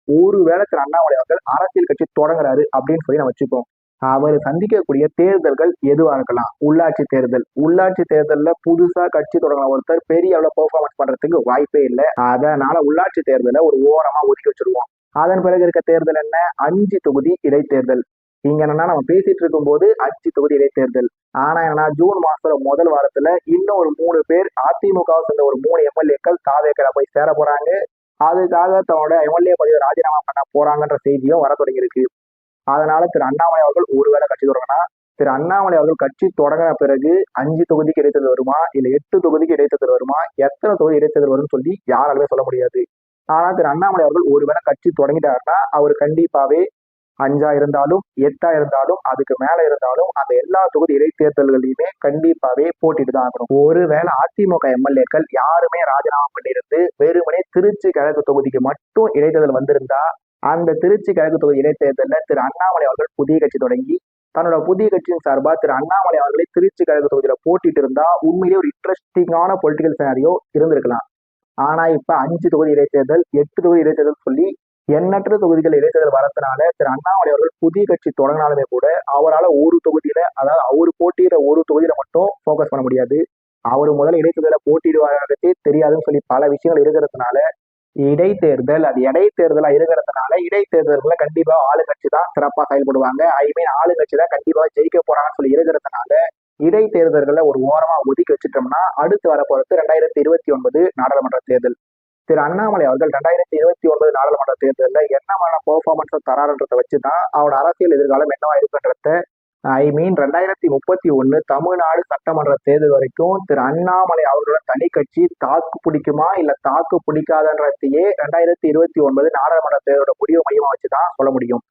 ஒருவேளை திரு அண்ணாமலை அவர்கள் அரசியல் கட்சி தொடங்குறாரு அப்படின்னு சொல்லி நம்ம வச்சுப்போம். அவர் சந்திக்கக்கூடிய தேர்தல்கள் எதுவா இருக்கலாம்? உள்ளாட்சி தேர்தல். உள்ளாட்சி தேர்தல்ல புதுசா கட்சி தொடங்கின ஒருத்தர் பெரிய அளவு பெர்ஃபார்மன்ஸ் பண்றதுக்கு வாய்ப்பே இல்லை. அதனால உள்ளாட்சி தேர்தலை ஒரு ஓரமா ஒதுக்கி வச்சிருவோம். அதன் பிறகு இருக்க தேர்தல் என்ன? 5 தொகுதி இடைத்தேர்தல். இங்க என்னன்னா நம்ம பேசிட்டு இருக்கும் போது 5 தொகுதி இடைத்தேர்தல். ஆனா என்னன்னா ஜூன் மாசம் முதல் வாரத்துல இன்னும் ஒரு 3 பேர் அதிமுகவை சேர்ந்த ஒரு 3 எம்எல்ஏக்கள் தாவேக்கரா போய் சேர போறாங்க. அதுக்காக தன்னோட எம்எல்ஏ பதவியை ராஜினாமா பண்ண போறாங்கன்ற செய்தியும் வர தொடங்கி இருக்கு. அதனால திரு அண்ணாமலை அவர்கள் ஒருவேளை கட்சி தொடங்கினா, திரு அண்ணாமலை அவர்கள் கட்சி தொடங்கின பிறகு 5 தொகுதிக்கு இடைத்தேர்தல் வருமா, இல்ல 8 தொகுதிக்கு இடைத்தேர்தல் வருமா, எத்தனை தொகுதி இடைத்தேர்தல் வரும்னு சொல்லி யாராலுமே சொல்ல முடியாது. ஆனா திரு அண்ணாமலை அவர்கள் ஒருவேளை கட்சி தொடங்கிட்டாருன்னா அவர் கண்டிப்பாவே 5 இருந்தாலும் 8 இருந்தாலும் அதுக்கு மேல இருந்தாலும் அந்த எல்லா தொகுதி இடைத்தேர்தல்களையுமே கண்டிப்பாவே போட்டிட்டு தான் ஆகணும். ஒருவேளை அதிமுக எம்எல்ஏக்கள் யாருமே ராஜினாமா பண்ணியிருந்து வெறுமனே திருச்சி கிழக்கு தொகுதிக்கு மட்டும் இடைத்தேர்தல் வந்திருந்தா, அந்த திருச்சி கிழக்கு தொகுதி இடைத்தேர்தலில் திரு அண்ணாமலை அவர்கள் புதிய கட்சி தொடங்கி தன்னோட புதிய கட்சியின் சார்பா திரு அண்ணாமலை அவர்களை திருச்சி கிழக்கு தொகுதியில போட்டிட்டு இருந்தா உண்மையிலேயே ஒரு இன்ட்ரெஸ்டிங்கான பொலிட்டிக்கல் சினாரியோ இருந்திருக்கலாம். ஆனா இப்ப 5 தொகுதி இடைத்தேர்தல் 8 தொகுதி இடைத்தேர்தல் சொல்லி எண்ணற்ற தொகுதிகள் இடைத்தேர்தல் வரதுனால திரு அண்ணாமலை அவர்கள் புதிய கட்சி தொடங்கினாலுமே கூட அவரால் ஒரு தொகுதியில, அதாவது அவர் போட்டியிட ஒரு தொகுதியில மட்டும் போக்கஸ் பண்ண முடியாது. அவர் முதல்ல இடைத்தேர்தல போட்டியிடுவாரே தெரியாதுன்னு சொல்லி பல விஷயங்கள் இருக்கிறதுனால இடைத்தேர்தல் அது இடைத்தேர்தலா இருக்கிறதுனால இடைத்தேர்தல்களை கண்டிப்பா ஆளுங்கட்சி தான் சிறப்பா செயல்படுவாங்க. ஆளுங்கட்சி தான் கண்டிப்பா ஜெயிக்க போறாங்கன்னு சொல்லி இருக்கிறதுனால இடைத்தேர்தல்களை ஒரு ஓரமா ஒதுக்கி வச்சுட்டோம்னா அடுத்து வரப்போறது 2029 நாடாளுமன்ற தேர்தல். திரு அண்ணாமலை அவர்கள் 2029 நாடாளுமன்ற தேர்தலில் என்ன மாதிரியான பெர்ஃபார்மன்ஸை தராருன்றதை வச்சுதான் அவரோட அரசியல் எதிர்காலம் என்னவா இருக்குன்றத 2031 தமிழ்நாடு சட்டமன்ற தேர்தல் வரைக்கும் திரு அண்ணாமலை அவர்களோட தனி கட்சி தாக்கு பிடிக்குமா இல்ல தாக்கு பிடிக்காதன்றதையே 2029 நாடாளுமன்ற தேர்தலோட முடிவு மையமா வச்சுதான் சொல்ல முடியும்.